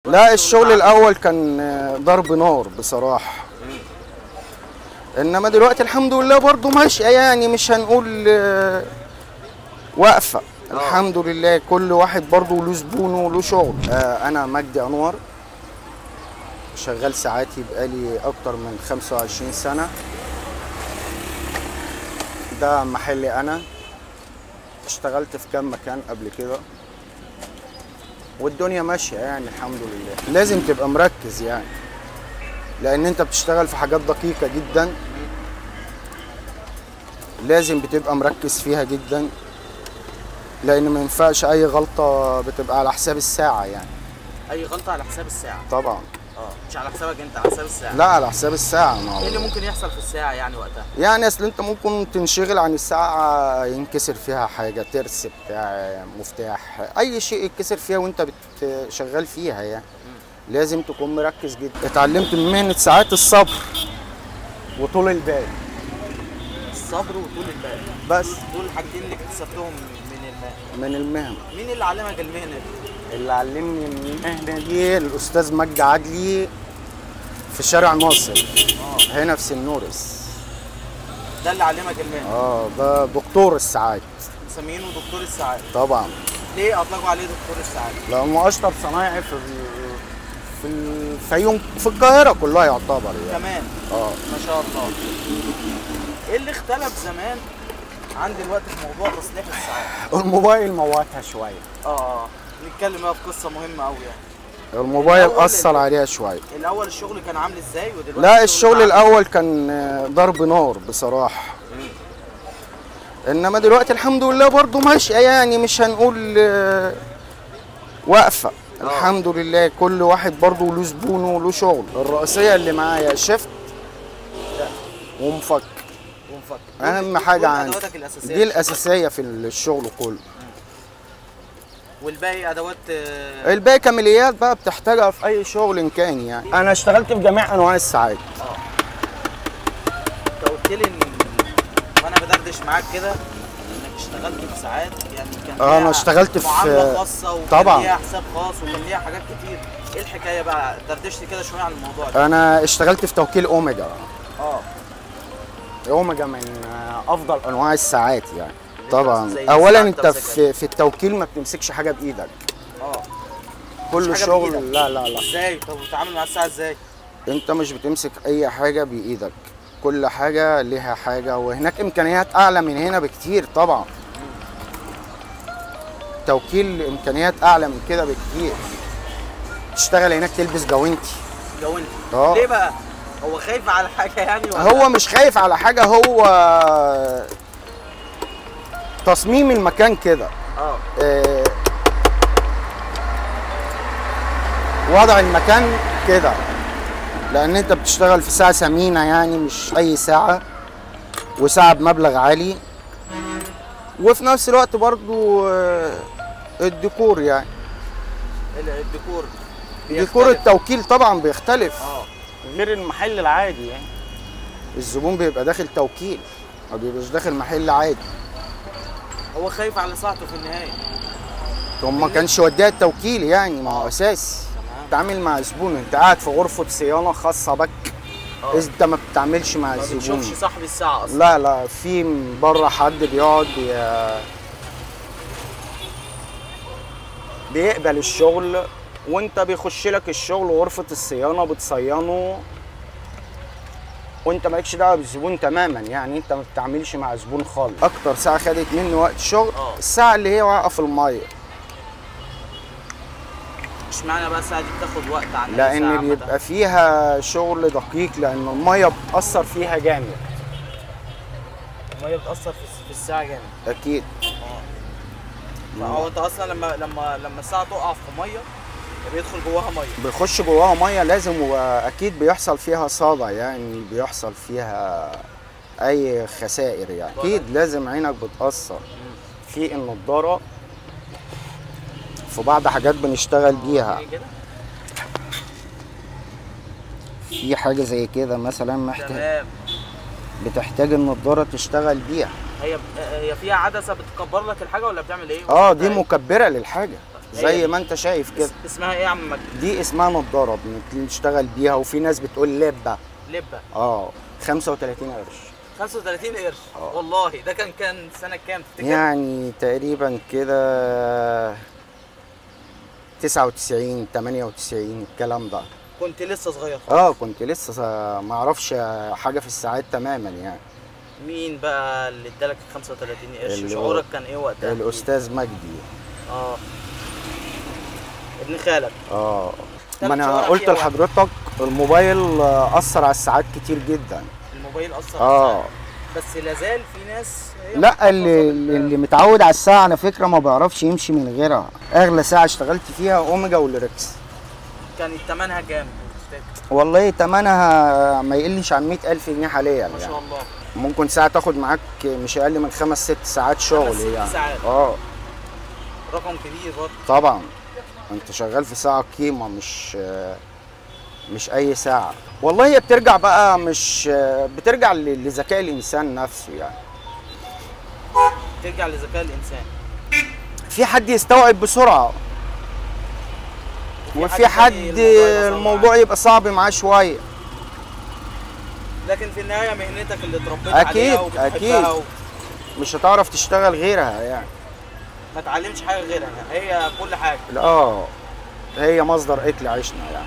لا، الشغل الاول كان ضرب نار بصراحه. انما دلوقتي الحمد لله برضو ماشيه، يعني مش هنقول واقفه. الحمد لله كل واحد برضو له زبونه وله شغل. انا مجدي انور، شغال ساعاتي بقالي اكتر من 25 سنه. ده محلي، انا اشتغلت في كام مكان قبل كده والدنيا ماشيه يعني الحمد لله. لازم تبقى مركز يعني، لان انت بتشتغل في حاجات دقيقه جدا، لازم بتبقى مركز فيها جدا، لان ما ينفعش اي غلطه بتبقى على حساب الساعه يعني. اي غلطه على حساب الساعه طبعا. مش على حسابك انت، على حساب الساعه. لا، على حساب الساعه. ايه اللي ممكن يحصل في الساعه يعني وقتها؟ يعني اصل انت ممكن تنشغل عن الساعه، ينكسر فيها حاجه، ترس بتاع مفتاح، اي شيء يتكسر فيها وانت شغال فيها يعني. لازم تكون مركز جدا. اتعلمت من مهنه ساعات الصبر وطول البال. الصبر وطول البال، بس دول الحاجتين اللي اكتسبتهم من المهنه. مين اللي علمك المهنه دي؟ اللي علمني المهنه دي الاستاذ مجدي عدلي في شارع ناصر، هنا في سنورس. ده اللي علمك المهنه؟ ده دكتور الساعات، مسمينه دكتور الساعات. طبعا. ليه اطلقوا عليه دكتور الساعات؟ لانه اشطر صنايعي في الفيوم، في القاهره كلها يعتبر يعني. كمان ما شاء الله. ايه اللي اختلف زمان عن دلوقتي في موضوع تصليح الساعات؟ الموبايل موتها شويه. نتكلم بقى في قصه مهمه قوي يعني. الموبايل اثر عليها شويه. الاول الشغل كان عامل ازاي ودلوقتي؟ لا، الشغل الاول كان ضرب نار بصراحه. انما دلوقتي الحمد لله برضو ماشيه، يعني مش هنقول واقفه. الحمد لله كل واحد برضو له زبونه وله شغل. الرئيسيه اللي معايا شيفت ومفك. اهم حاجه عندي دي الاساسيه في الشغل كله. والباقي ادوات؟ الباقي كماليات بقى بتحتاجها في اي شغل إن كان يعني. انا اشتغلت في جميع انواع الساعات. انت قلت لي ان وانا بدردش معاك كده انك اشتغلت في ساعات، يعني كان انا اشتغلت في معامله خاصه وكان طبعا ليها حساب خاص وكان ليها حاجات كتير. ايه الحكايه بقى؟ دردشت كده شويه عن الموضوع ده. انا اشتغلت في توكيل اوميجا. اوميجا من افضل انواع الساعات يعني. طبعا. اولا انت في التوكيل ما بتمسكش حاجه بايدك. كل شغل. لا. ازاي؟ طب بتتعامل مع الساعه ازاي؟ انت مش بتمسك اي حاجه بايدك، كل حاجه ليها حاجه، وهناك امكانيات اعلى من هنا بكتير طبعا. توكيل امكانيات اعلى من كده بكتير. تشتغل هناك تلبس جوانتي. ليه بقى؟ هو خايف على حاجه يعني ولا؟ هو مش خايف على حاجه، هو تصميم المكان كده. وضع المكان كده، لان انت بتشتغل في ساعه ثمينه يعني، مش اي ساعه، وساعه بمبلغ عالي، وفي نفس الوقت برضو الديكور يعني. ديكور التوكيل طبعا بيختلف غير المحل العادي يعني. الزبون بيبقى داخل توكيل، ما بيبقاش داخل محل عادي. هو خايف على ساعته في النهايه. ما كانش وديها التوكيل يعني، ما هو اساس تتعامل مع زبون. انت قاعد في غرفه صيانه خاصه بك. انت ما بتتعاملش مع الزبون، ما بتشوفش صاحب الساعه اصلا. لا، في بره حد بيقعد بيقبل الشغل، وانت بيخش لك الشغل غرفه الصيانه بتصينه، وانت مالكش دعوه بالزبون تماما يعني. انت ما بتتعاملش مع زبون خالص. اكتر ساعه خدت مني وقت شغل الساعه اللي هي واقفه في الميه. اشمعنى بقى الساعه دي بتاخد وقت عن لان بيبقى فيها شغل دقيق، لان الميه بتاثر فيها جامد. الميه بتاثر في الساعه جامد؟ اكيد. هو انت اصلا لما الساعه تقع في ميه بيدخل جواها ميه؟ بيخش جواها ميه لازم، واكيد بيحصل فيها صدى يعني، بيحصل فيها اي خسائر يعني. اكيد لازم عينك بتاثر. في النضاره في بعض حاجات بنشتغل بيها، في حاجه زي كده مثلا بتحتاج النضاره تشتغل بيها. هي فيها عدسه بتكبر لك الحاجه ولا بتعمل ايه؟ دي مكبره للحاجه. زي ما انت شايف كده. اسمها ايه يا عم مجدي؟ دي اسمها نضاره بنشتغل بيها، وفي ناس بتقول لبه. لبه. 35 قرش. 35 قرش. والله ده كان سنه كام تفتكر؟ يعني تقريبا كده 99 98 الكلام ده. كنت لسه صغير خالص. كنت لسه ما اعرفش حاجه في الساعات تماما يعني. مين بقى اللي ادالك 35 قرش؟ شعورك كان ايه وقتها؟ الاستاذ مجدي. ابن خالك. ما انا قلت لحضرتك الموبايل اثر على الساعات كتير جدا. الموبايل اثر على الساعات، بس لازال في ناس لا اللي متعود على الساعه على فكره ما بيعرفش يمشي من غيرها. اغلى ساعه اشتغلت فيها اوميجا والريكس. كانت ثمنها كام؟ والله ثمنها ما يقلش عن 100,000 جنيه حاليا. ما شاء الله. ممكن ساعه تاخد معاك مش اقل من 5 6 ساعات شغل 5 6 يعني. ساعات. رقم كبير برضه. طبعا انت شغال في ساعه قيمه، مش اي ساعه. والله هي بترجع بقى، مش بترجع لذكاء الانسان نفسه يعني. بترجع لذكاء الانسان. في حد يستوعب بسرعه، وفي حد الموضوع يبقى صعب معاه شويه. لكن في النهايه مهنتك اللي اتربيت عليها وبتحبها اكيد مش هتعرف تشتغل غيرها يعني. ما تعلمش حاجه غيرها، هي كل حاجه. هي مصدر اكل عيشنا يعني.